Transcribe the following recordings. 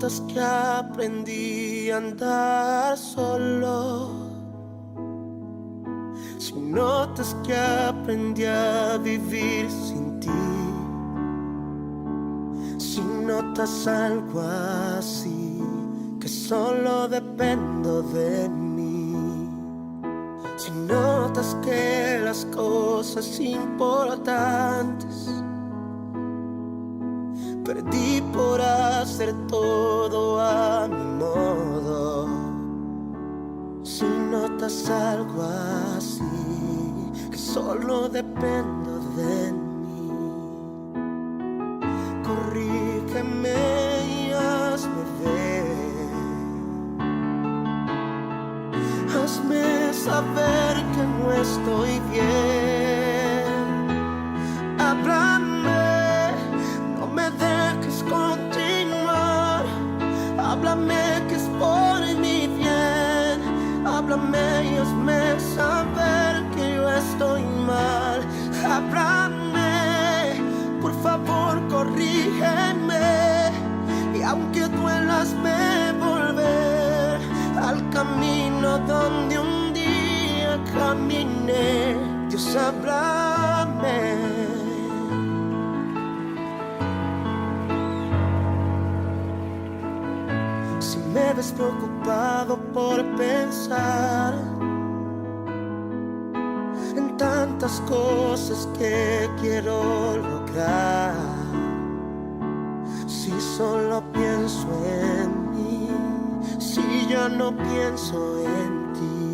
notas que aprendí a andar solo, si notas que aprendí a vivir sin ti, si notas algo así, que solo dependo de mí, si notas que las cosas importantes perdí por hacer todo a mi modo, si notas algo así, que solo dependo de mí, corrígeme y hazme ver, hazme saber que no estoy bien, háblame, no me dejes continuar, háblame que es por mi bien, háblame y hazme saber que yo estoy mal, háblame, por favor corrígeme, y aunque duela hazme volver al camino donde un día caminé. Dios, háblame. Si me ves preocupado por pensar en tantas cosas que quiero lograr, si solo pienso en mí, si ya no pienso en ti,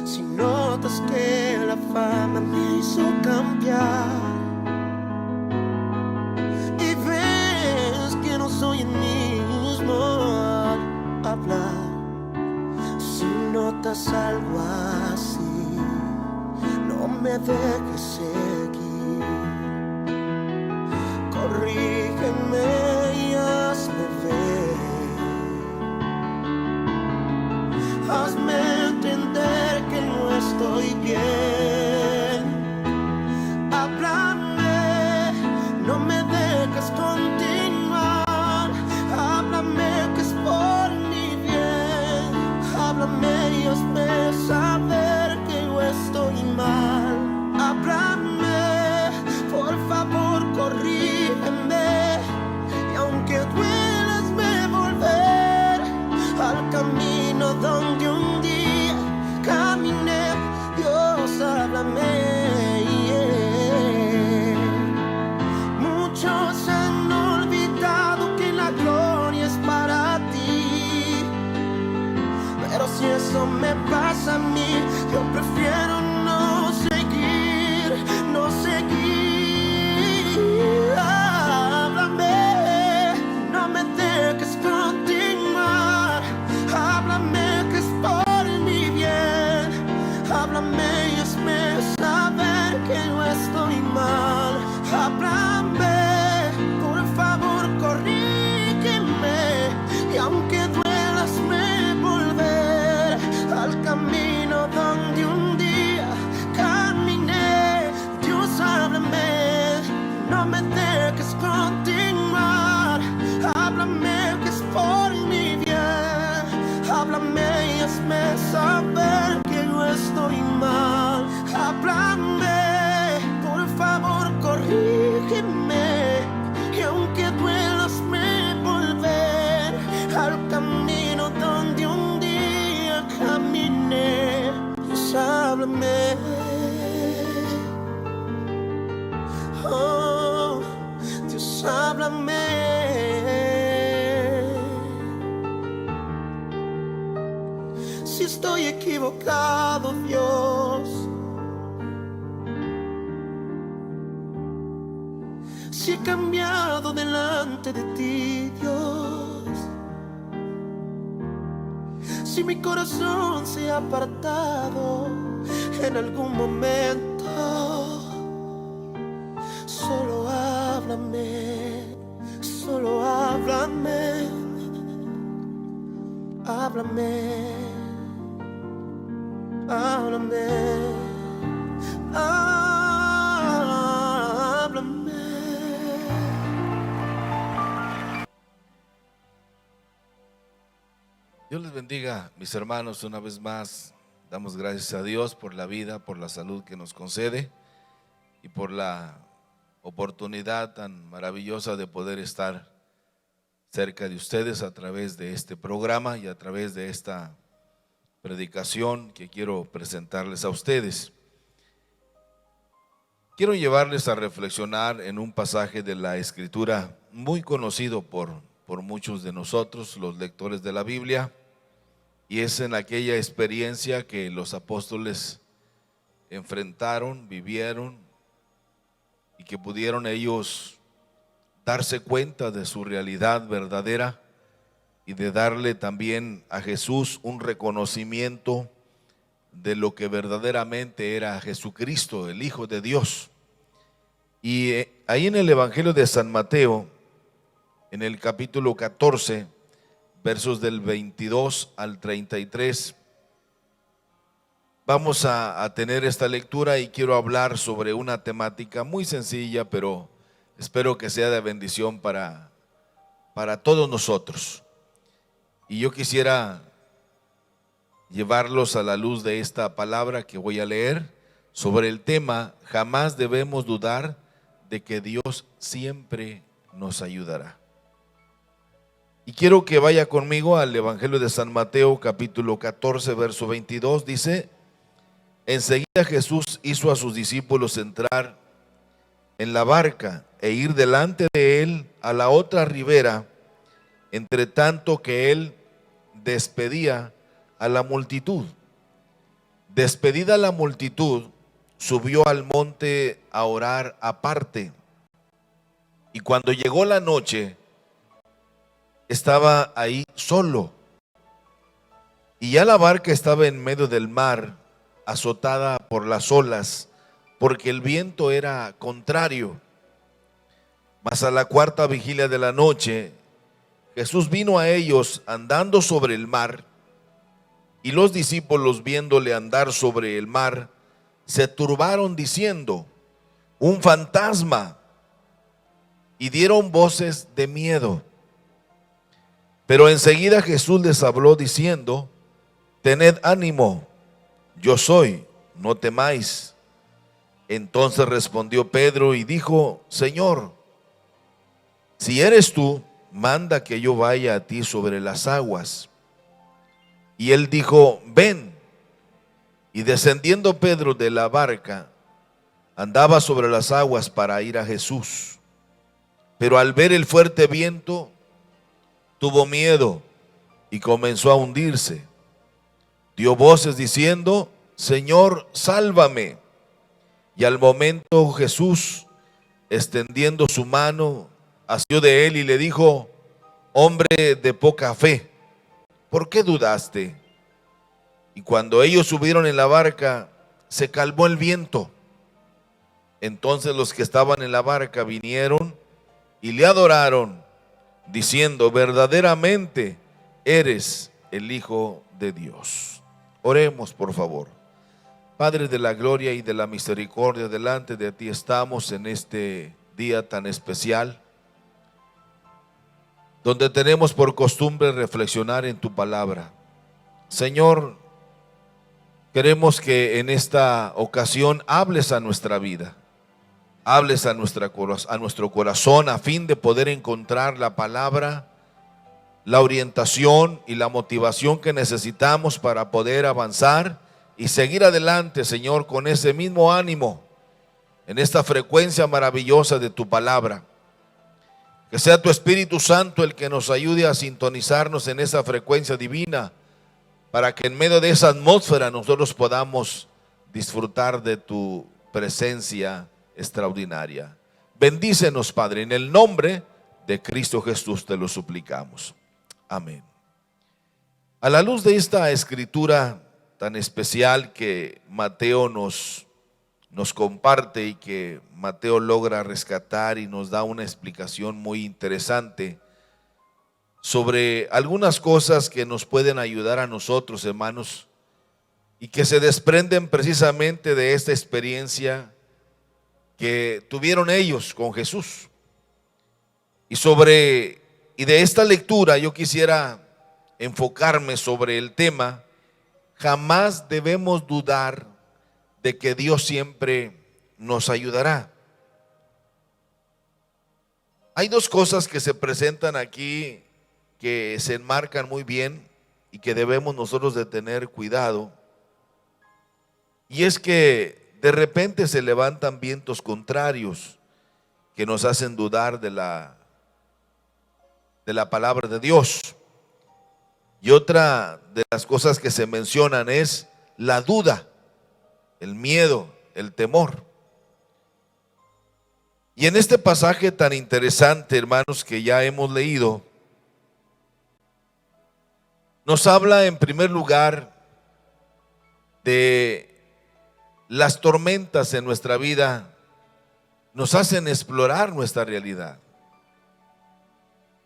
si notas que la fama me hizo cambiar y ves que no soy el mismo al hablar, si notas algo así, no me dejes seguir, corrígeme y hazme ver, hazme entender que no estoy bien, háblame, no me dejes continuar, háblame que es por mi bien, háblame y hazme saber que yo estoy mal, háblame, por favor corrígeme, y aunque duela hazme volver al camino donde un día caminé. Dios, háblame. Muchos han olvidado que la gloria es para ti, pero si eso me pasa a mí, yo prefiero no seguir, no seguir. Háblame, no me dejes continuar, háblame que es por mi bien, háblame y hazme saber que no estoy mal, háblame, por favor corrígeme, y aunque duela hazme volver al camino donde un día caminé. Dios, háblame, no me dejes continuar, háblame que es por mi bien, háblame y hazme saber que yo estoy mal, háblame, por favor corrígeme, y aunque duela hazme volver al camino donde un día caminé. Dios, háblame, oh, Dios, háblame. Si estoy equivocado, Dios, si he cambiado delante de ti, Dios, si mi corazón se ha apartado en algún momento, solo háblame, solo háblame, háblame, háblame, háblame. Dios les bendiga, mis hermanos. Una vez más damos gracias a Dios por la vida, por la salud que nos concede y por la oportunidad tan maravillosa de poder estar cerca de ustedes a través de este programa y a través de esta predicación que quiero presentarles a ustedes. Quiero llevarles a reflexionar en un pasaje de la Escritura muy conocido por muchos de nosotros, los lectores de la Biblia, y es en aquella experiencia que los apóstoles enfrentaron, vivieron, y que pudieron ellos darse cuenta de su realidad verdadera y de darle también a Jesús un reconocimiento de lo que verdaderamente era Jesucristo, el Hijo de Dios. Y ahí en el Evangelio de San Mateo, en el capítulo 14, versos del 22 al 33, vamos a tener esta lectura y quiero hablar sobre una temática muy sencilla, pero espero que sea de bendición para todos nosotros. Y yo quisiera llevarlos a la luz de esta palabra que voy a leer sobre el tema: jamás debemos dudar de que Dios siempre nos ayudará. Y quiero que vaya conmigo al Evangelio de San Mateo, capítulo 14, verso 22. Dice: enseguida Jesús hizo a sus discípulos entrar en la barca e ir delante de él a la otra ribera, entre tanto que él despedía a la multitud. Despedida la multitud, subió al monte a orar aparte. Y cuando llegó la noche, estaba ahí solo. Y ya la barca estaba en medio del mar, azotada por las olas, porque el viento era contrario. Mas a la cuarta vigilia de la noche, Jesús vino a ellos andando sobre el mar, y los discípulos, viéndole andar sobre el mar, se turbaron diciendo: un fantasma, y dieron voces de miedo. Pero enseguida Jesús les habló diciendo: tened ánimo, yo soy, no temáis. Entonces respondió Pedro y dijo: Señor, si eres tú, manda que yo vaya a ti sobre las aguas. Y él dijo: ven. Y descendiendo Pedro de la barca, andaba sobre las aguas para ir a Jesús. Pero al ver el fuerte viento, tuvo miedo y comenzó a hundirse. Dio voces diciendo: Señor, sálvame. Y al momento Jesús, extendiendo su mano, asió de él y le dijo: hombre de poca fe, ¿por qué dudaste? Y cuando ellos subieron en la barca, se calmó el viento. Entonces los que estaban en la barca vinieron y le adoraron, diciendo: verdaderamente eres el Hijo de Dios. Oremos, por favor. Padre de la gloria y de la misericordia, delante de ti estamos en este día tan especial, donde tenemos por costumbre reflexionar en tu palabra. Señor, queremos que en esta ocasión hables a nuestra vida, hables a nuestro corazón, a fin de poder encontrar la palabra, la orientación y la motivación que necesitamos para poder avanzar y seguir adelante, Señor, con ese mismo ánimo, en esta frecuencia maravillosa de tu palabra. Que sea tu Espíritu Santo el que nos ayude a sintonizarnos en esa frecuencia divina, para que en medio de esa atmósfera nosotros podamos disfrutar de tu presencia extraordinaria. Bendícenos, Padre, en el nombre de Cristo Jesús te lo suplicamos. Amén. A la luz de esta escritura tan especial que Mateo nos comparte y que Mateo logra rescatar y nos da una explicación muy interesante sobre algunas cosas que nos pueden ayudar a nosotros, hermanos, y que se desprenden precisamente de esta experiencia que tuvieron ellos con Jesús. Y de esta lectura yo quisiera enfocarme sobre el tema, jamás debemos dudar de que Dios siempre nos ayudará. Hay dos cosas que se presentan aquí que se enmarcan muy bien y que debemos nosotros de tener cuidado. Y es que de repente se levantan vientos contrarios que nos hacen dudar de la palabra de Dios. Y otra de las cosas que se mencionan es la duda, el miedo, el temor. Y en este pasaje tan interesante, hermanos, que ya hemos leído, nos habla en primer lugar de las tormentas en nuestra vida, nos hacen explorar nuestra realidad.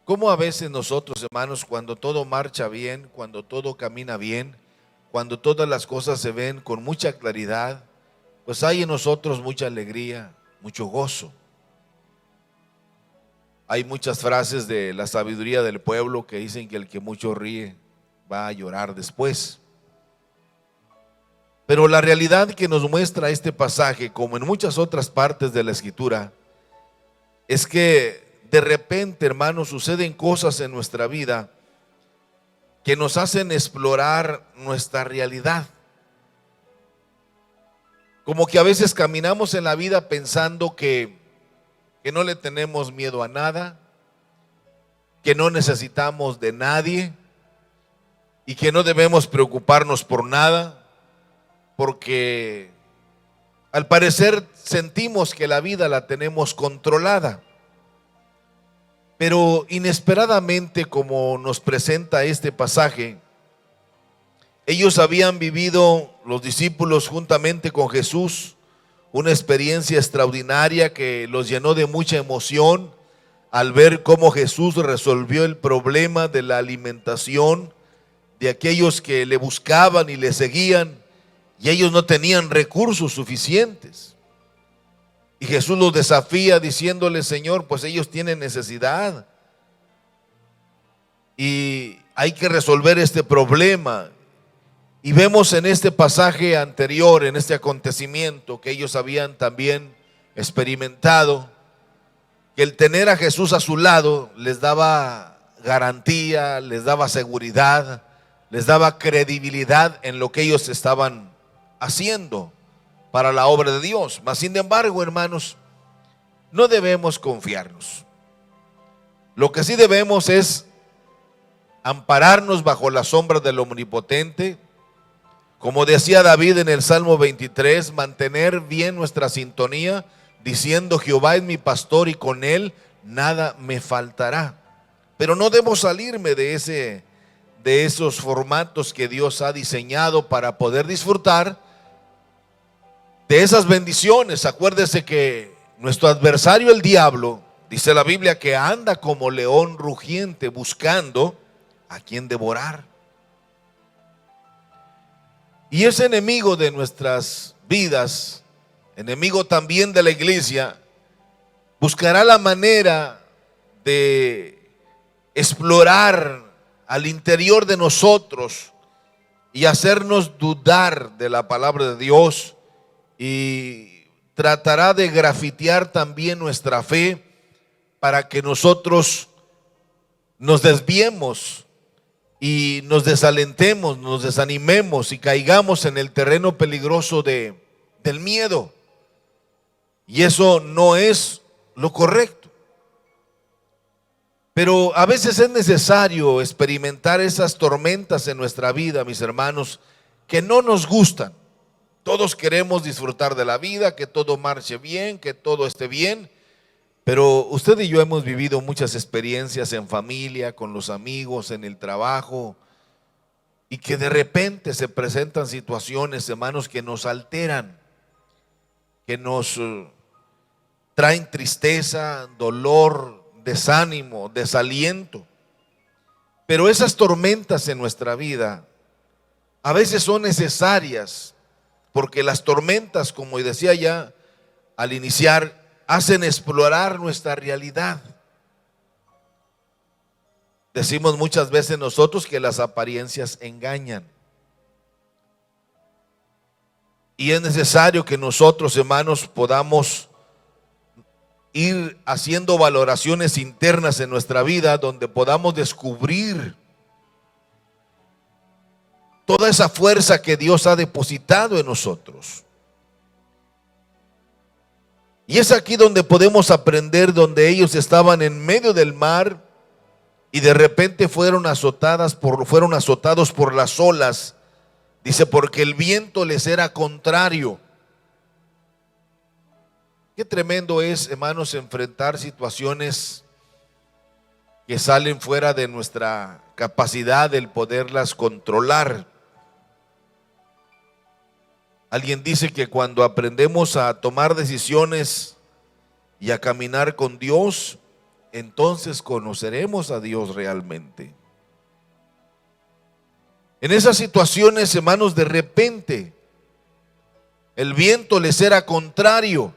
Cómo a veces nosotros, hermanos, cuando todo marcha bien, cuando todo camina bien, cuando todas las cosas se ven con mucha claridad, pues hay en nosotros mucha alegría, mucho gozo. Hay muchas frases de la sabiduría del pueblo que dicen que el que mucho ríe va a llorar después. Pero la realidad que nos muestra este pasaje, como en muchas otras partes de la Escritura, es que de repente, hermanos, suceden cosas en nuestra vida que nos hacen explorar nuestra realidad. Como que a veces caminamos en la vida pensando que no le tenemos miedo a nada, que no necesitamos de nadie y que no debemos preocuparnos por nada, porque al parecer sentimos que la vida la tenemos controlada. Pero inesperadamente, como nos presenta este pasaje, ellos habían vivido, los discípulos juntamente con Jesús, una experiencia extraordinaria que los llenó de mucha emoción al ver cómo Jesús resolvió el problema de la alimentación de aquellos que le buscaban y le seguían, y ellos no tenían recursos suficientes. Y Jesús los desafía diciéndole: Señor, pues ellos tienen necesidad y hay que resolver este problema. Y vemos en este pasaje anterior, en este acontecimiento que ellos habían también experimentado, que el tener a Jesús a su lado les daba garantía, les daba seguridad, les daba credibilidad en lo que ellos estaban haciendo para la obra de Dios. Mas sin embargo, hermanos, no debemos confiarnos. Lo que sí debemos es ampararnos bajo la sombra del Omnipotente. Como decía David en el Salmo 23, mantener bien nuestra sintonía, diciendo: Jehová es mi pastor y con él nada me faltará. Pero no debo salirme de esos formatos que Dios ha diseñado para poder disfrutar de esas bendiciones. Acuérdese que nuestro adversario, el diablo, dice la Biblia que anda como león rugiente buscando a quien devorar. Y es enemigo de nuestras vidas, enemigo también de la iglesia. Buscará la manera de explorar al interior de nosotros y hacernos dudar de la palabra de Dios, y tratará de grafitear también nuestra fe para que nosotros nos desviemos y nos desalentemos, nos desanimemos y caigamos en el terreno peligroso del miedo. Y eso no es lo correcto. Pero a veces es necesario experimentar esas tormentas en nuestra vida, mis hermanos, que no nos gustan. Todos queremos disfrutar de la vida, que todo marche bien, que todo esté bien. Pero usted y yo hemos vivido muchas experiencias en familia, con los amigos, en el trabajo, y que de repente se presentan situaciones, hermanos, que nos alteran, que nos traen tristeza, dolor, desánimo, desaliento. Pero esas tormentas en nuestra vida a veces son necesarias, porque las tormentas, como decía ya al iniciar, hacen explorar nuestra realidad. Decimos muchas veces nosotros que las apariencias engañan. Y es necesario que nosotros, hermanos, podamos ir haciendo valoraciones internas en nuestra vida, donde podamos descubrir toda esa fuerza que Dios ha depositado en nosotros. Y es aquí donde podemos aprender, donde ellos estaban en medio del mar y de repente fueron azotados por las olas. Dice, porque el viento les era contrario. Qué tremendo es, hermanos, enfrentar situaciones que salen fuera de nuestra capacidad de poderlas controlar. Alguien dice que cuando aprendemos a tomar decisiones y a caminar con Dios, entonces conoceremos a Dios realmente. En esas situaciones, hermanos, de repente el viento les era contrario.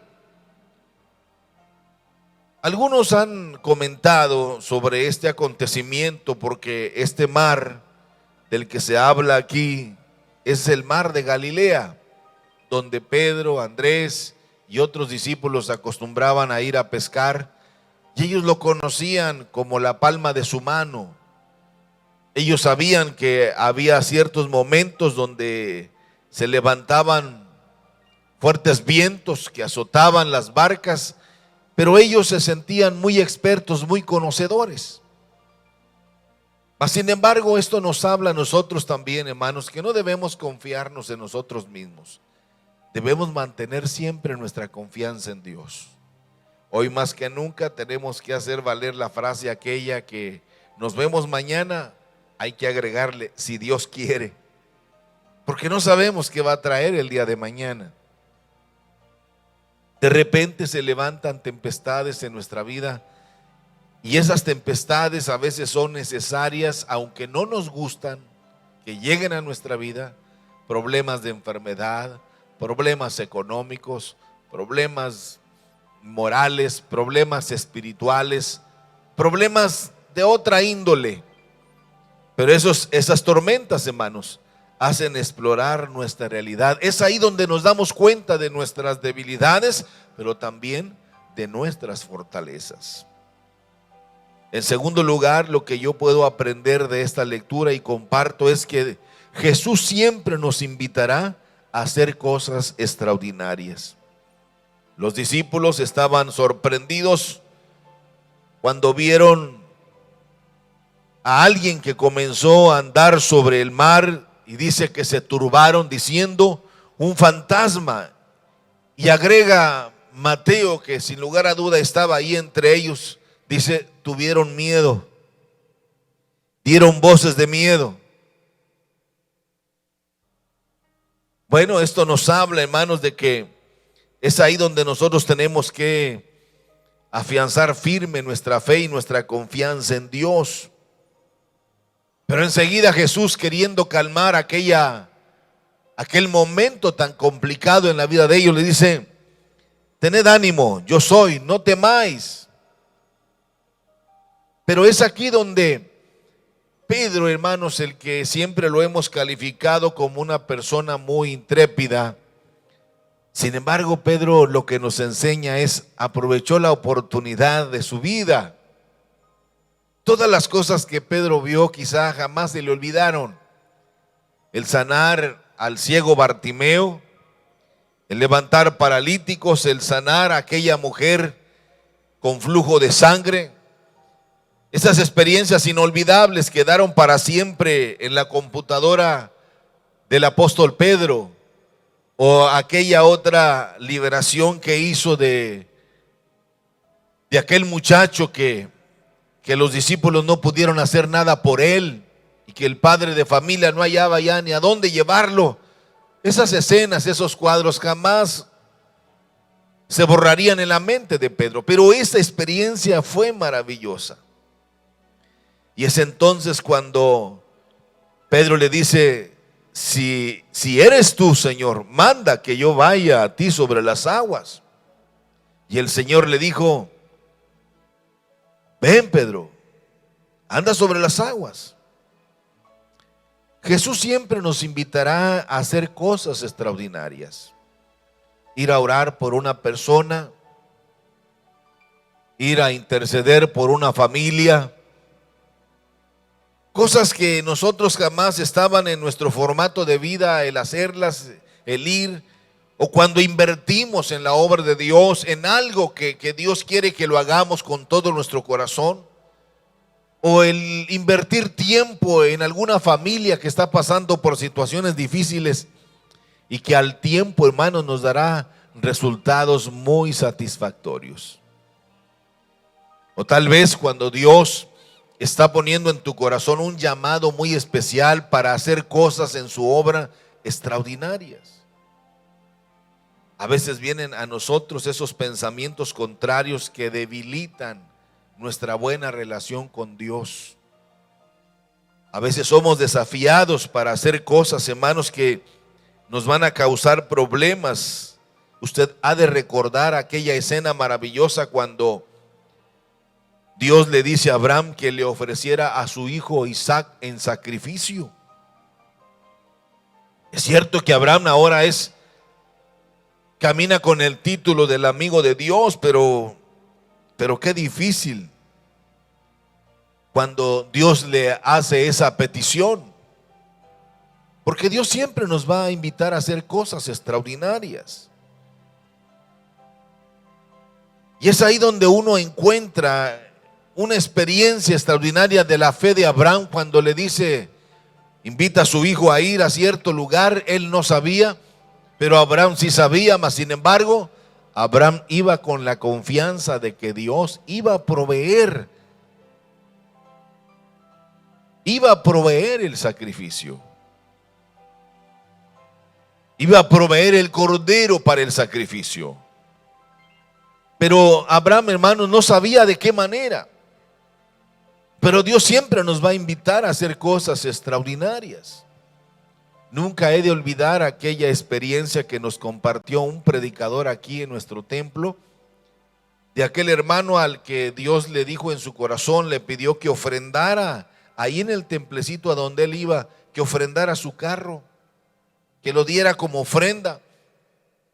Algunos han comentado sobre este acontecimiento porque este mar del que se habla aquí es el mar de Galilea, donde Pedro, Andrés y otros discípulos acostumbraban a ir a pescar, y ellos lo conocían como la palma de su mano. Ellos sabían que había ciertos momentos donde se levantaban fuertes vientos que azotaban las barcas, pero ellos se sentían muy expertos, muy conocedores. Mas sin embargo, esto nos habla a nosotros también, hermanos, que no debemos confiarnos en nosotros mismos. Debemos mantener siempre nuestra confianza en Dios. Hoy más que nunca tenemos que hacer valer la frase aquella que nos vemos mañana. Hay que agregarle, si Dios quiere, porque no sabemos qué va a traer el día de mañana. De repente se levantan tempestades en nuestra vida, y esas tempestades a veces son necesarias, aunque no nos gustan que lleguen a nuestra vida. Problemas de enfermedad, problemas económicos, problemas morales, problemas espirituales, problemas de otra índole. Pero esas tormentas, hermanos, hacen explorar nuestra realidad. Es ahí donde nos damos cuenta de nuestras debilidades, pero también de nuestras fortalezas. En segundo lugar, lo que yo puedo aprender de esta lectura y comparto es que Jesús siempre nos invitará a hacer cosas extraordinarias. Los discípulos estaban sorprendidos cuando vieron a alguien que comenzó a andar sobre el mar, y dice que se turbaron diciendo, un fantasma. Y agrega Mateo, que sin lugar a duda estaba ahí entre ellos, dice, tuvieron miedo, dieron voces de miedo. Bueno, esto nos habla, hermanos, de que es ahí donde nosotros tenemos que afianzar firme nuestra fe y nuestra confianza en Dios. Pero enseguida Jesús, queriendo calmar aquel momento tan complicado en la vida de ellos, le dice, tened ánimo, yo soy, no temáis. Pero es aquí donde Pedro, hermanos, el que siempre lo hemos calificado como una persona muy intrépida, sin embargo, Pedro lo que nos enseña es, aprovechó la oportunidad de su vida. Todas las cosas que Pedro vio quizá jamás se le olvidaron. El sanar al ciego Bartimeo, el levantar paralíticos, el sanar a aquella mujer con flujo de sangre. Esas experiencias inolvidables quedaron para siempre en la computadora del apóstol Pedro. O aquella otra liberación que hizo de aquel muchacho que los discípulos no pudieron hacer nada por él, y que el padre de familia no hallaba ya ni a dónde llevarlo. Esas escenas, esos cuadros jamás se borrarían en la mente de Pedro, pero esa experiencia fue maravillosa. Y es entonces cuando Pedro le dice, si eres tú, Señor, manda que yo vaya a ti sobre las aguas. Y el Señor le dijo, ven, Pedro. anda sobre las aguas. Jesús siempre nos invitará a hacer cosas extraordinarias. Ir a orar por una persona, ir a interceder por una familia, cosas que nosotros jamás estaban en nuestro formato de vida, el hacerlas, el ir, o cuando invertimos en la obra de Dios, en algo que Dios quiere que lo hagamos con todo nuestro corazón, o el invertir tiempo en alguna familia que está pasando por situaciones difíciles y que al tiempo, hermanos, nos dará resultados muy satisfactorios. O tal vez cuando Dios está poniendo en tu corazón un llamado muy especial para hacer cosas en su obra extraordinarias. A veces vienen a nosotros esos pensamientos contrarios que debilitan nuestra buena relación con Dios. A veces somos desafiados para hacer cosas, hermanos, que nos van a causar problemas. Usted ha de recordar aquella escena maravillosa cuando Dios le dice a Abraham que le ofreciera a su hijo Isaac en sacrificio. Es cierto que Abraham ahora camina con el título del amigo de Dios, pero qué difícil cuando Dios le hace esa petición. Porque Dios siempre nos va a invitar a hacer cosas extraordinarias. Y es ahí donde uno encuentra una experiencia extraordinaria de la fe de Abraham cuando le dice, invita a su hijo a ir a cierto lugar. Él no sabía, pero Abraham sí sabía, mas sin embargo, Abraham iba con la confianza de que Dios iba a proveer el sacrificio. Iba a proveer el cordero para el sacrificio. Pero Abraham, hermanos, no sabía de qué manera. Pero Dios siempre nos va a invitar a hacer cosas extraordinarias. Nunca he de olvidar aquella experiencia que nos compartió un predicador aquí en nuestro templo, de aquel hermano al que Dios le dijo en su corazón, le pidió que ofrendara ahí en el templecito a donde él iba, que ofrendara su carro, que lo diera como ofrenda.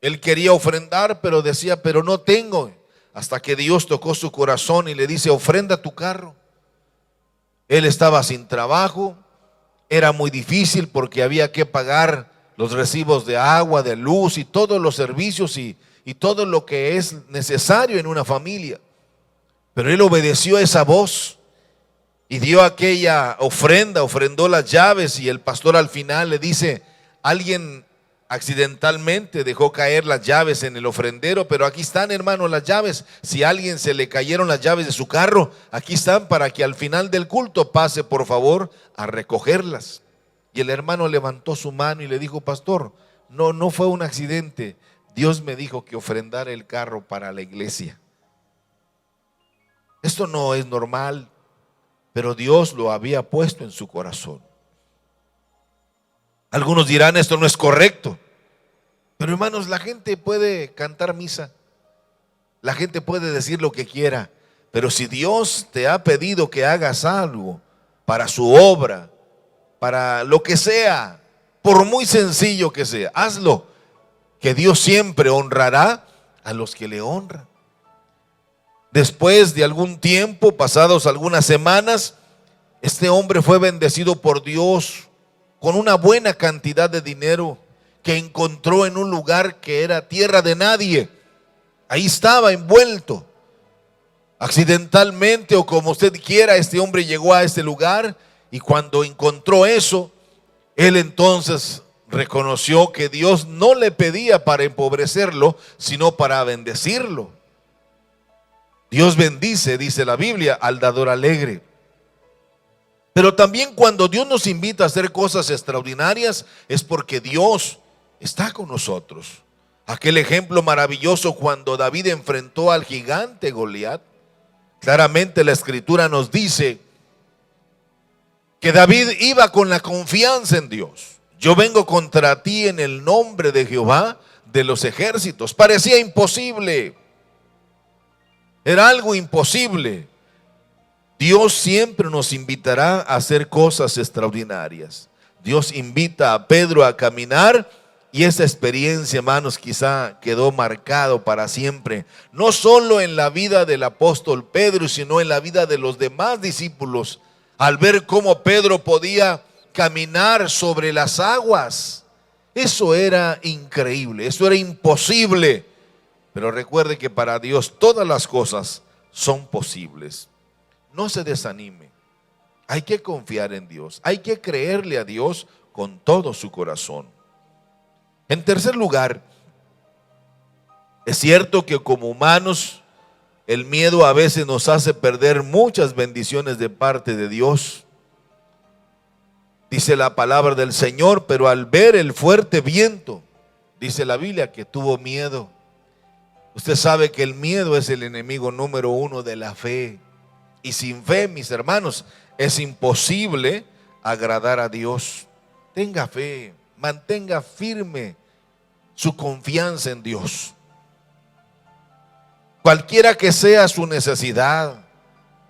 Él quería ofrendar, pero decía, pero no tengo. Hasta que Dios tocó su corazón y le dice, ofrenda tu carro. Él estaba sin trabajo, era muy difícil porque había que pagar los recibos de agua, de luz y todos los servicios y todo lo que es necesario en una familia. Pero él obedeció esa voz y dio aquella ofrenda, ofrendó las llaves, y el pastor al final le dice, alguien accidentalmente dejó caer las llaves en el ofrendero, pero aquí están, hermano, las llaves. Si a alguien se le cayeron las llaves de su carro, aquí están para que al final del culto pase por favor a recogerlas. Y el hermano levantó su mano y le dijo, pastor, no fue un accidente, Dios me dijo que ofrendara el carro para la iglesia. Esto no es normal, pero Dios lo había puesto en su corazón. Algunos dirán, esto no es correcto. Pero hermanos, la gente puede cantar misa, la gente puede decir lo que quiera, pero si Dios te ha pedido que hagas algo para su obra, para lo que sea, por muy sencillo que sea, hazlo, que Dios siempre honrará a los que le honran. Después de algún tiempo, pasados algunas semanas, este hombre fue bendecido por Dios con una buena cantidad de dinero que encontró en un lugar que era tierra de nadie. Ahí estaba envuelto. Accidentalmente o como usted quiera, este hombre llegó a este lugar y cuando encontró eso, él entonces reconoció que Dios no le pedía para empobrecerlo, sino para bendecirlo. Dios bendice, dice la Biblia, al dador alegre. Pero también cuando Dios nos invita a hacer cosas extraordinarias es porque Dios está con nosotros. Aquel ejemplo maravilloso cuando David enfrentó al gigante Goliat, claramente la escritura nos dice que David iba con la confianza en Dios. Yo vengo contra ti en el nombre de Jehová de los ejércitos. Parecía imposible, era algo imposible. Dios siempre nos invitará a hacer cosas extraordinarias. Dios invita a Pedro a caminar y esa experiencia, hermanos, quizá quedó marcado para siempre. No solo en la vida del apóstol Pedro, sino en la vida de los demás discípulos. Al ver cómo Pedro podía caminar sobre las aguas. Eso era increíble, eso era imposible. Pero recuerde que para Dios todas las cosas son posibles. No se desanime. Hay que confiar en Dios. Hay que creerle a Dios con todo su corazón. En tercer lugar, es cierto que como humanos el miedo a veces nos hace perder muchas bendiciones de parte de Dios. Dice la palabra del Señor, pero al ver el fuerte viento, dice la Biblia que tuvo miedo. Usted sabe que el miedo es el enemigo número uno de la fe. Y sin fe, mis hermanos, es imposible agradar a Dios. Tenga fe, mantenga firme su confianza en Dios. Cualquiera que sea su necesidad,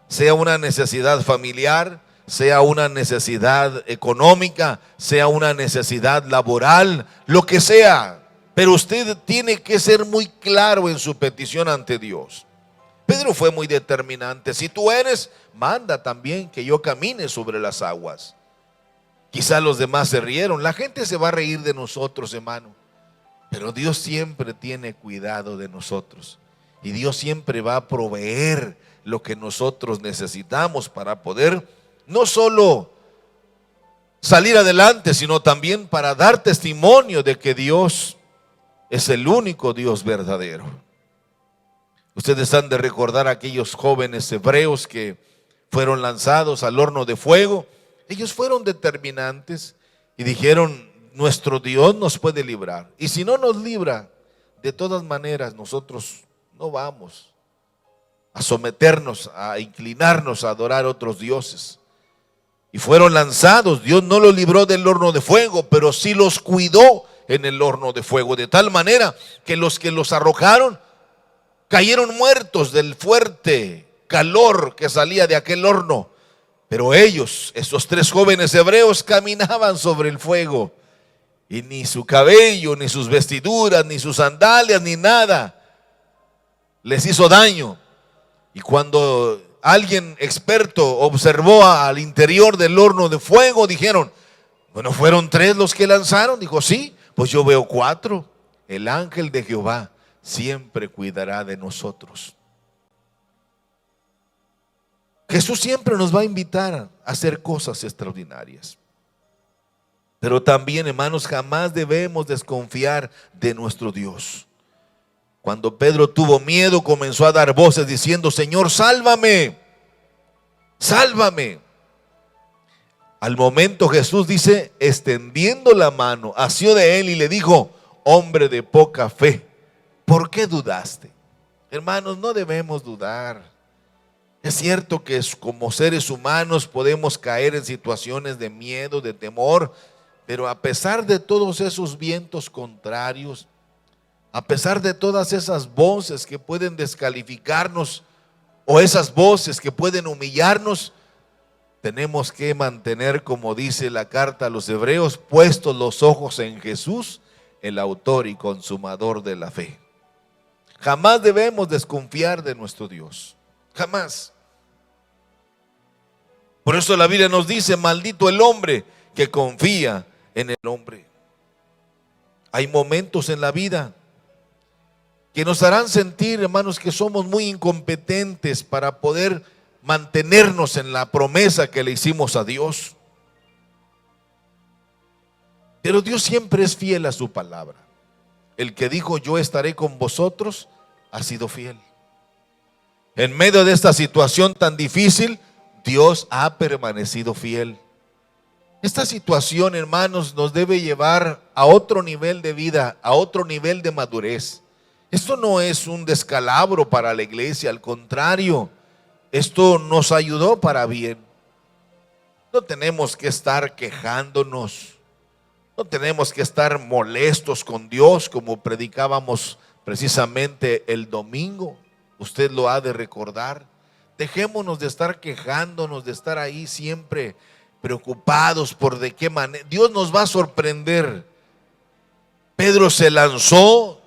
sea una necesidad familiar, sea una necesidad económica, sea una necesidad laboral, lo que sea, pero usted tiene que ser muy claro en su petición ante Dios. Pedro fue muy determinante. Si tú eres, manda también que yo camine sobre las aguas. Quizá los demás se rieron. La gente se va a reír de nosotros, hermano. Pero Dios siempre tiene cuidado de nosotros. Y Dios siempre va a proveer lo que nosotros necesitamos para poder no solo salir adelante, sino también para dar testimonio de que Dios es el único Dios verdadero. Ustedes han de recordar a aquellos jóvenes hebreos que fueron lanzados al horno de fuego. Ellos fueron determinantes y dijeron, nuestro Dios nos puede librar. Y si no nos libra, de todas maneras nosotros no vamos a someternos, a inclinarnos a adorar otros dioses. Y fueron lanzados. Dios no los libró del horno de fuego, pero sí los cuidó en el horno de fuego, de tal manera que los arrojaron cayeron muertos del fuerte calor que salía de aquel horno. Pero ellos, esos tres jóvenes hebreos, caminaban sobre el fuego. Y ni su cabello, ni sus vestiduras, ni sus sandalias, ni nada les hizo daño. Y cuando alguien experto observó al interior del horno de fuego, dijeron, bueno, ¿fueron tres los que lanzaron? Dijo, sí, pues yo veo cuatro. El ángel de Jehová siempre cuidará de nosotros. Jesús siempre nos va a invitar a hacer cosas extraordinarias. Pero también, hermanos, jamás debemos desconfiar de nuestro Dios. Cuando Pedro tuvo miedo, comenzó a dar voces diciendo, Señor, sálvame, sálvame. Al momento Jesús dice, extendiendo la mano, asió de él y le dijo, hombre de poca fe, ¿por qué dudaste? Hermanos, no debemos dudar. Es cierto que como seres humanos podemos caer en situaciones de miedo, de temor, pero a pesar de todos esos vientos contrarios, a pesar de todas esas voces que pueden descalificarnos o esas voces que pueden humillarnos, tenemos que mantener, como dice la carta a los hebreos, puestos los ojos en Jesús, el autor y consumador de la fe. Jamás debemos desconfiar de nuestro Dios, jamás. Por eso la Biblia nos dice, maldito el hombre que confía en el hombre. Hay momentos en la vida que nos harán sentir, hermanos, que somos muy incompetentes para poder mantenernos en la promesa que le hicimos a Dios. Pero Dios siempre es fiel a su palabra. El que dijo yo estaré con vosotros ha sido fiel. En medio de esta situación tan difícil, Dios ha permanecido fiel. Esta situación, hermanos, nos debe llevar a otro nivel de vida, a otro nivel de madurez. Esto no es un descalabro para la iglesia, al contrario, esto nos ayudó para bien. No tenemos que estar quejándonos, no tenemos que estar molestos con Dios como predicábamos precisamente el domingo. Usted lo ha de recordar. Dejémonos de estar quejándonos, de estar ahí siempre preocupados por de qué manera. Dios nos va a sorprender. Pedro se lanzó,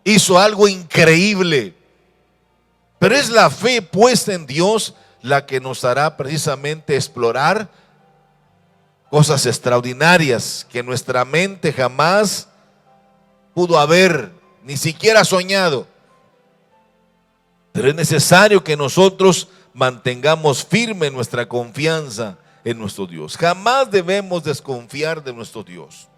hizo algo increíble, pero es la fe puesta en Dios la que nos hará precisamente explorar cosas extraordinarias que nuestra mente jamás pudo haber, ni siquiera soñado. Pero es necesario que nosotros mantengamos firme nuestra confianza en nuestro Dios. Jamás debemos desconfiar de nuestro Dios.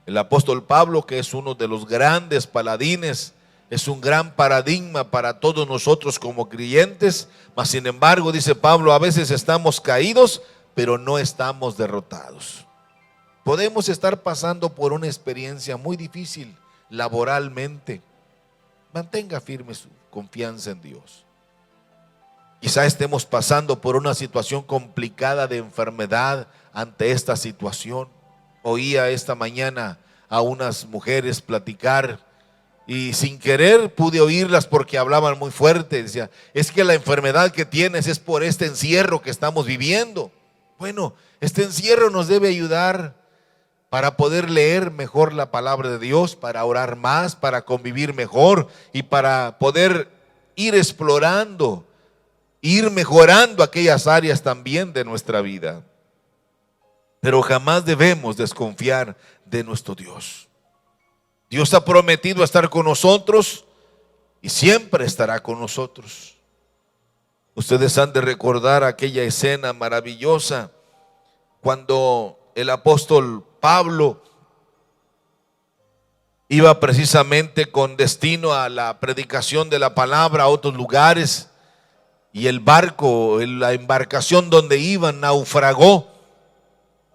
El apóstol Pablo, que es uno de los grandes paladines, es un gran paradigma para todos nosotros como creyentes, mas sin embargo, dice Pablo, a veces estamos caídos, pero no estamos derrotados. Podemos estar pasando por una experiencia muy difícil laboralmente. Mantenga firme su confianza en Dios. Quizá estemos pasando por una situación complicada de enfermedad ante esta situación. Oía esta mañana a unas mujeres platicar y sin querer pude oírlas porque hablaban muy fuerte. Decía, es que la enfermedad que tienes es por este encierro que estamos viviendo. Bueno, este encierro nos debe ayudar para poder leer mejor la palabra de Dios, para orar más, para convivir mejor y para poder ir explorando, ir mejorando aquellas áreas también de nuestra vida. Pero jamás debemos desconfiar de nuestro Dios. Dios ha prometido estar con nosotros y siempre estará con nosotros. Ustedes han de recordar aquella escena maravillosa cuando el apóstol Pablo iba precisamente con destino a la predicación de la palabra a otros lugares y el barco, la embarcación donde iban naufragó.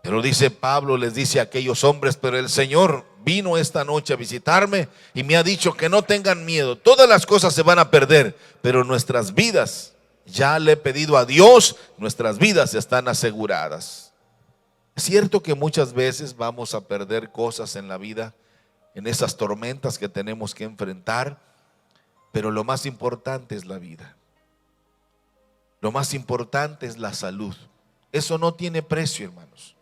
Pero dice Pablo, les dice a aquellos hombres, pero el Señor vino esta noche a visitarme y me ha dicho que no tengan miedo, todas las cosas se van a perder, pero nuestras vidas, ya le he pedido a Dios, nuestras vidas están aseguradas. Es cierto que muchas veces vamos a perder cosas en la vida, en esas tormentas que tenemos que enfrentar, pero lo más importante es la vida. Lo más importante es la salud. Eso no tiene precio, hermanos.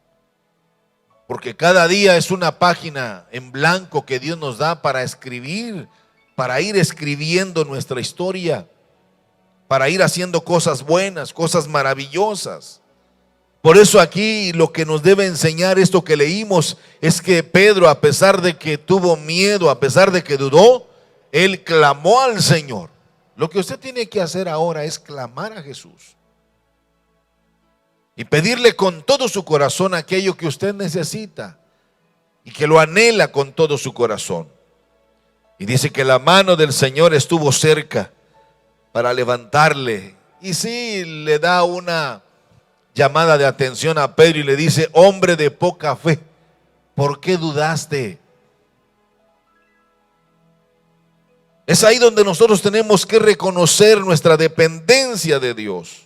Porque cada día es una página en blanco que Dios nos da para escribir, para ir escribiendo nuestra historia, para ir haciendo cosas buenas, cosas maravillosas. Por eso aquí lo que nos debe enseñar esto que leímos es que Pedro, a pesar de que tuvo miedo, a pesar de que dudó, él clamó al Señor. Lo que usted tiene que hacer ahora es clamar a Jesús y pedirle con todo su corazón aquello que usted necesita y que lo anhela con todo su corazón. Y dice que la mano del Señor estuvo cerca para levantarle. Y sí, le da una llamada de atención a Pedro y le dice, hombre de poca fe, ¿por qué dudaste? Es ahí donde nosotros tenemos que reconocer nuestra dependencia de Dios,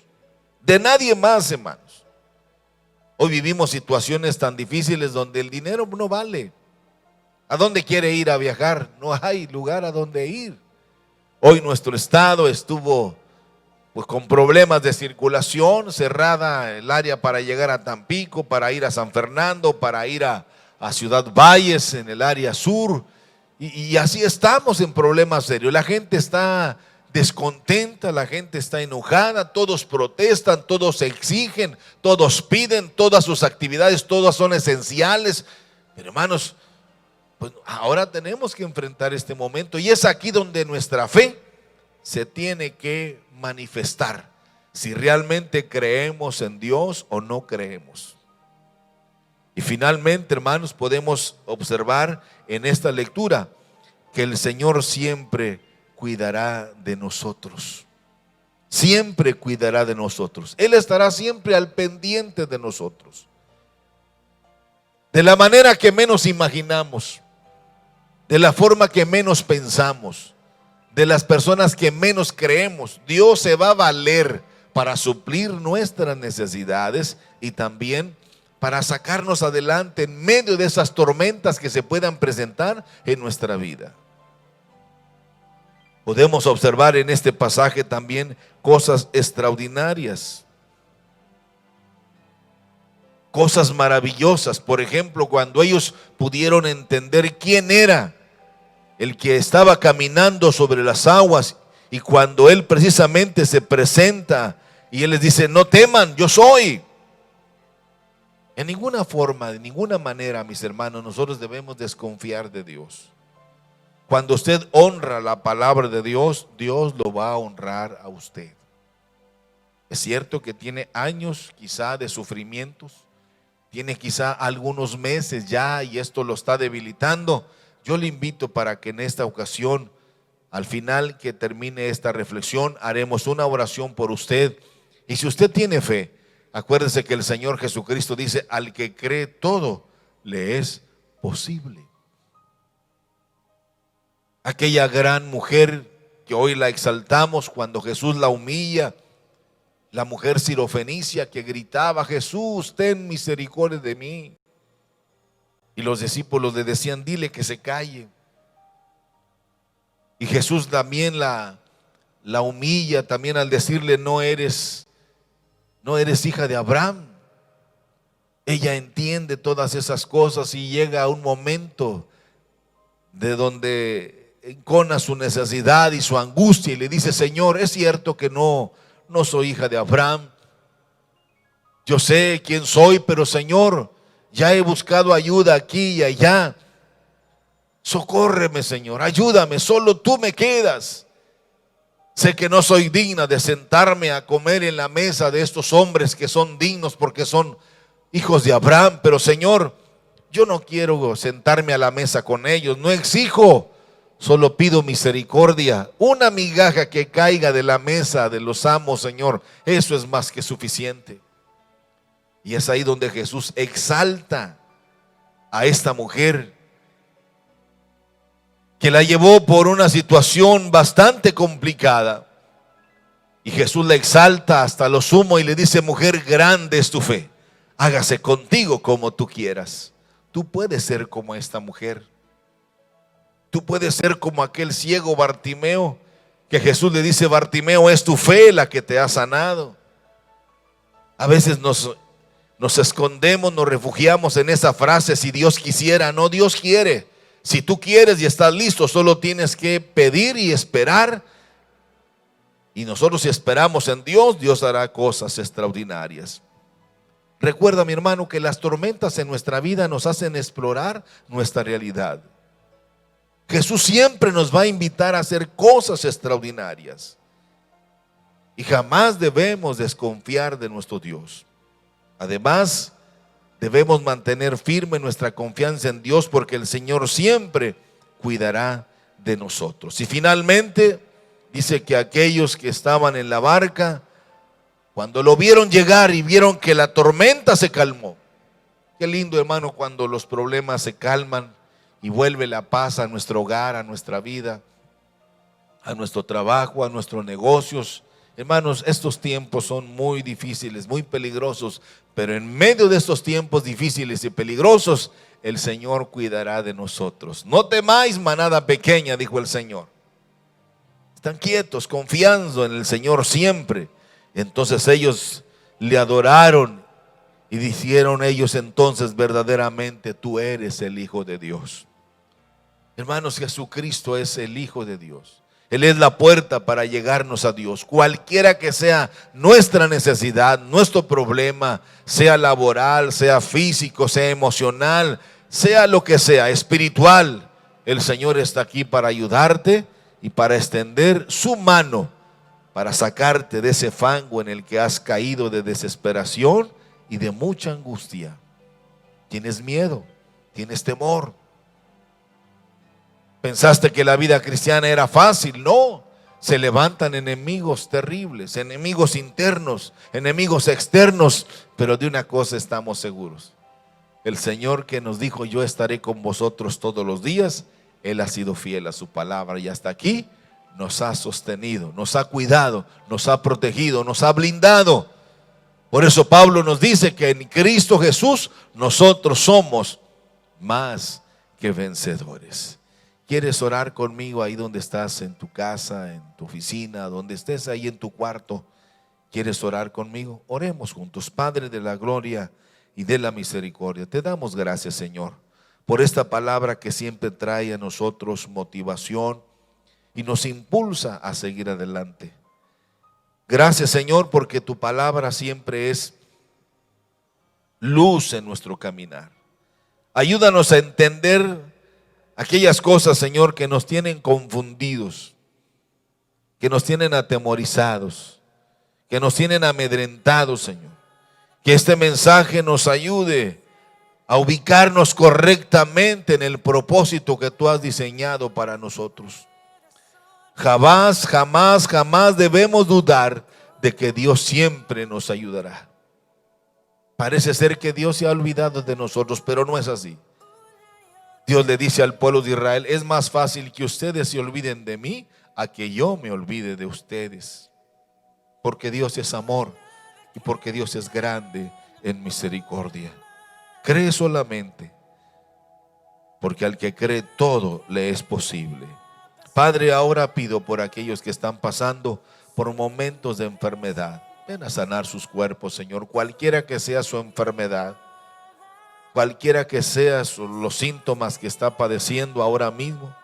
de nadie más, hermanos. Hoy vivimos situaciones tan difíciles donde el dinero no vale. ¿A dónde quiere ir a viajar? No hay lugar a donde ir. Hoy nuestro estado estuvo pues con problemas de circulación, cerrada el área para llegar a Tampico, para ir a San Fernando, para ir a Ciudad Valles en el área sur, y así estamos en problemas serios. La gente está descontenta, la gente está enojada, todos protestan, todos exigen, todos piden, todas sus actividades, todas son esenciales. Pero hermanos, pues ahora tenemos que enfrentar este momento y es aquí donde nuestra fe se tiene que manifestar, si realmente creemos en Dios o no creemos. Y finalmente, hermanos, podemos observar en esta lectura que el Señor siempre cuidará de nosotros. Siempre cuidará de nosotros. Él estará siempre al pendiente de nosotros. De la manera que menos imaginamos, de la forma que menos pensamos, de las personas que menos creemos. Dios se va a valer para suplir nuestras necesidades y también para sacarnos adelante en medio de esas tormentas que se puedan presentar en nuestra vida. Podemos observar en este pasaje también cosas extraordinarias, cosas maravillosas. Por ejemplo, cuando ellos pudieron entender quién era el que estaba caminando sobre las aguas, y cuando Él precisamente se presenta y Él les dice: no teman, yo soy. En ninguna forma, de ninguna manera, mis hermanos, nosotros debemos desconfiar de Dios. Cuando usted honra la palabra de Dios, Dios lo va a honrar a usted. Es cierto que tiene años quizá de sufrimientos, tiene quizá algunos meses ya y esto lo está debilitando. Yo le invito para que en esta ocasión, al final que termine esta reflexión, haremos una oración por usted. Y si usted tiene fe, acuérdese que el Señor Jesucristo dice: al que cree todo le es posible. Aquella gran mujer que hoy la exaltamos cuando Jesús la humilla, la mujer sirofenicia que gritaba: Jesús, ten misericordia de mí. Y los discípulos le decían: dile que se calle. Y Jesús también la humilla también al decirle: no eres hija de Abraham. Ella entiende todas esas cosas y llega a un momento de donde encona su necesidad y su angustia y le dice: Señor, es cierto que no soy hija de Abraham. Yo sé quién soy, pero Señor, ya he buscado ayuda aquí y allá. Socórreme, Señor, ayúdame, solo tú me quedas. Sé que no soy digna de sentarme a comer en la mesa de estos hombres que son dignos porque son hijos de Abraham, pero Señor, yo no quiero sentarme a la mesa con ellos, no exijo, solo pido misericordia. Una migaja que caiga de la mesa de los amos, Señor, eso es más que suficiente. Y es ahí donde Jesús exalta a esta mujer, que la llevó por una situación bastante complicada. Y Jesús la exalta hasta lo sumo y le dice: mujer, grande es tu fe, hágase contigo como tú quieras. Tú puedes ser como esta mujer. Tú puedes ser como aquel ciego Bartimeo, que Jesús le dice: Bartimeo, es tu fe la que te ha sanado. A veces nos escondemos, nos refugiamos en esa frase: si Dios quisiera. No, Dios quiere. Si tú quieres y estás listo, solo tienes que pedir y esperar. Y nosotros, si esperamos en Dios, Dios hará cosas extraordinarias. Recuerda, mi hermano, que las tormentas en nuestra vida nos hacen explorar nuestra realidad. Jesús siempre nos va a invitar a hacer cosas extraordinarias. Y jamás debemos desconfiar de nuestro Dios. Además, debemos mantener firme nuestra confianza en Dios, porque el Señor siempre cuidará de nosotros. Y finalmente dice que aquellos que estaban en la barca, cuando lo vieron llegar y vieron que la tormenta se calmó. Qué lindo, hermano, cuando los problemas se calman y vuelve la paz a nuestro hogar, a nuestra vida, a nuestro trabajo, a nuestros negocios. Hermanos, estos tiempos son muy difíciles, muy peligrosos, pero en medio de estos tiempos difíciles y peligrosos, el Señor cuidará de nosotros. No temáis, manada pequeña, dijo el Señor. Están quietos, confiando en el Señor siempre. Entonces ellos le adoraron y dijeron ellos entonces: verdaderamente tú eres el Hijo de Dios. Hermanos, Jesucristo es el Hijo de Dios. Él es la puerta para llegarnos a Dios. Cualquiera que sea nuestra necesidad, nuestro problema, sea laboral, sea físico, sea emocional, sea lo que sea, espiritual, el Señor está aquí para ayudarte y para extender su mano para sacarte de ese fango en el que has caído de desesperación y de mucha angustia. Tienes miedo, tienes temor. ¿Pensaste que la vida cristiana era fácil? No, se levantan enemigos terribles, enemigos internos, enemigos externos, pero de una cosa estamos seguros: el Señor que nos dijo: yo estaré con vosotros todos los días, Él ha sido fiel a su palabra y hasta aquí nos ha sostenido, nos ha cuidado, nos ha protegido, nos ha blindado. Por eso Pablo nos dice que en Cristo Jesús nosotros somos más que vencedores. ¿Quieres orar conmigo ahí donde estás, en tu casa, en tu oficina, donde estés ahí en tu cuarto? ¿Quieres orar conmigo? Oremos juntos. Padre de la gloria y de la misericordia, te damos gracias, Señor, por esta palabra que siempre trae a nosotros motivación y nos impulsa a seguir adelante. Gracias, Señor, porque tu palabra siempre es luz en nuestro caminar. Ayúdanos a entender aquellas cosas, Señor, que nos tienen confundidos, que nos tienen atemorizados, que nos tienen amedrentados, Señor. Que este mensaje nos ayude a ubicarnos correctamente en el propósito que tú has diseñado para nosotros. Jamás, jamás, jamás debemos dudar de que Dios siempre nos ayudará. Parece ser que Dios se ha olvidado de nosotros, pero no es así. Dios le dice al pueblo de Israel: es más fácil que ustedes se olviden de mí a que yo me olvide de ustedes. Porque Dios es amor y porque Dios es grande en misericordia. Cree solamente, porque al que cree todo le es posible. Padre, ahora pido por aquellos que están pasando por momentos de enfermedad. Ven a sanar sus cuerpos, Señor, cualquiera que sea su enfermedad, cualquiera que sean los síntomas que está padeciendo ahora mismo.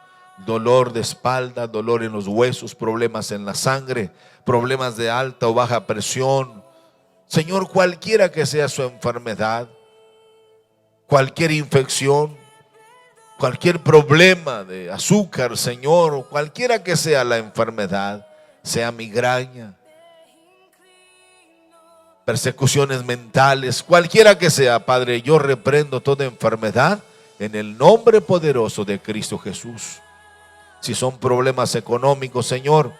Dolor de espalda, dolor en los huesos, problemas en la sangre, problemas de alta o baja presión. Señor, cualquiera que sea su enfermedad, cualquier infección, cualquier problema de azúcar, Señor, o cualquiera que sea la enfermedad, sea migraña, persecuciones mentales, cualquiera que sea, Padre, yo reprendo toda enfermedad en el nombre poderoso de Cristo Jesús. Si son problemas económicos, Señor,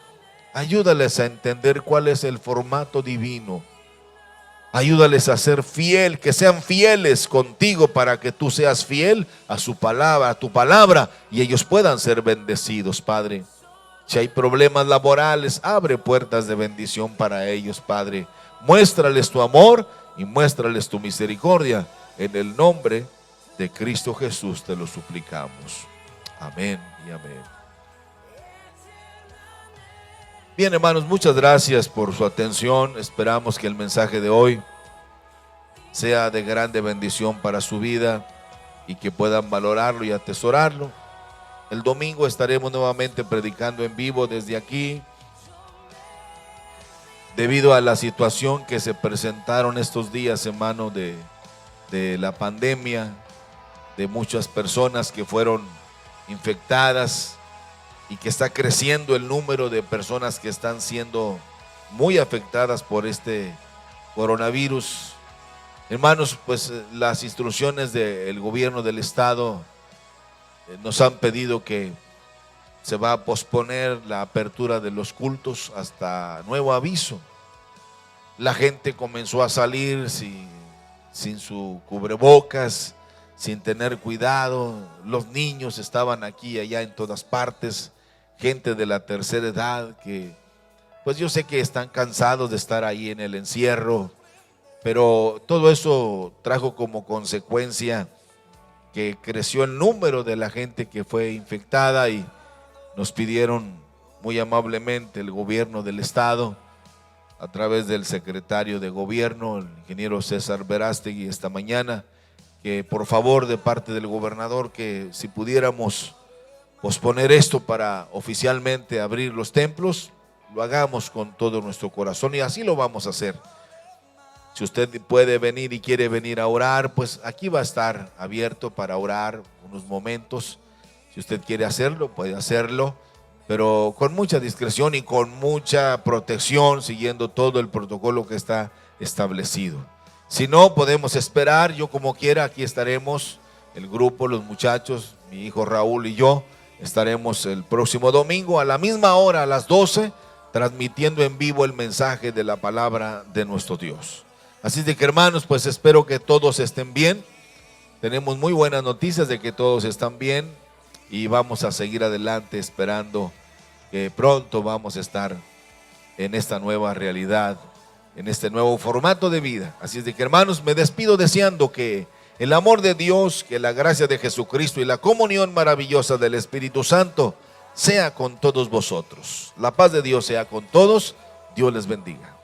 ayúdales a entender cuál es el formato divino. Ayúdales a ser fiel, que sean fieles contigo para que tú seas fiel a su palabra, a tu palabra, y ellos puedan ser bendecidos, Padre. Si hay problemas laborales, abre puertas de bendición para ellos, Padre. Muéstrales tu amor y muéstrales tu misericordia. En el nombre de Cristo Jesús te lo suplicamos. Amén y amén. Bien, hermanos, muchas gracias por su atención. Esperamos que el mensaje de hoy sea de grande bendición para su vida y que puedan valorarlo y atesorarlo. El domingo estaremos nuevamente predicando en vivo desde aquí. Debido a la situación que se presentaron estos días, hermano, de la pandemia, de muchas personas que fueron infectadas y que está creciendo el número de personas que están siendo muy afectadas por este coronavirus. Hermanos, pues las instrucciones del gobierno del estado nos han pedido que se va a posponer la apertura de los cultos hasta nuevo aviso. La gente comenzó a salir sin su cubrebocas, sin tener cuidado. Los niños estaban aquí y allá en todas partes. Gente de la tercera edad que, pues yo sé que están cansados de estar ahí en el encierro, pero todo eso trajo como consecuencia que creció el número de la gente que fue infectada y nos pidieron muy amablemente el gobierno del estado, a través del secretario de gobierno, el ingeniero César Verástegui, esta mañana, que por favor de parte del gobernador, que si pudiéramos posponer esto para oficialmente abrir los templos, lo hagamos con todo nuestro corazón y así lo vamos a hacer. Si usted puede venir y quiere venir a orar, pues aquí va a estar abierto para orar unos momentos. Si usted quiere hacerlo, puede hacerlo, pero con mucha discreción y con mucha protección, siguiendo todo el protocolo que está establecido. Si no, podemos esperar. Yo como quiera, aquí estaremos, el grupo, los muchachos, mi hijo Raúl y yo, estaremos el próximo domingo a la misma hora, a las 12, transmitiendo en vivo el mensaje de la palabra de nuestro Dios. Así de que, hermanos, pues espero que todos estén bien. Tenemos muy buenas noticias de que todos están bien y vamos a seguir adelante esperando que pronto vamos a estar en esta nueva realidad, en este nuevo formato de vida. Así es de que, hermanos, me despido deseando que El amor de Dios, que la gracia de Jesucristo y la comunión maravillosa del Espíritu Santo sea con todos vosotros. La paz de Dios sea con todos. Dios les bendiga.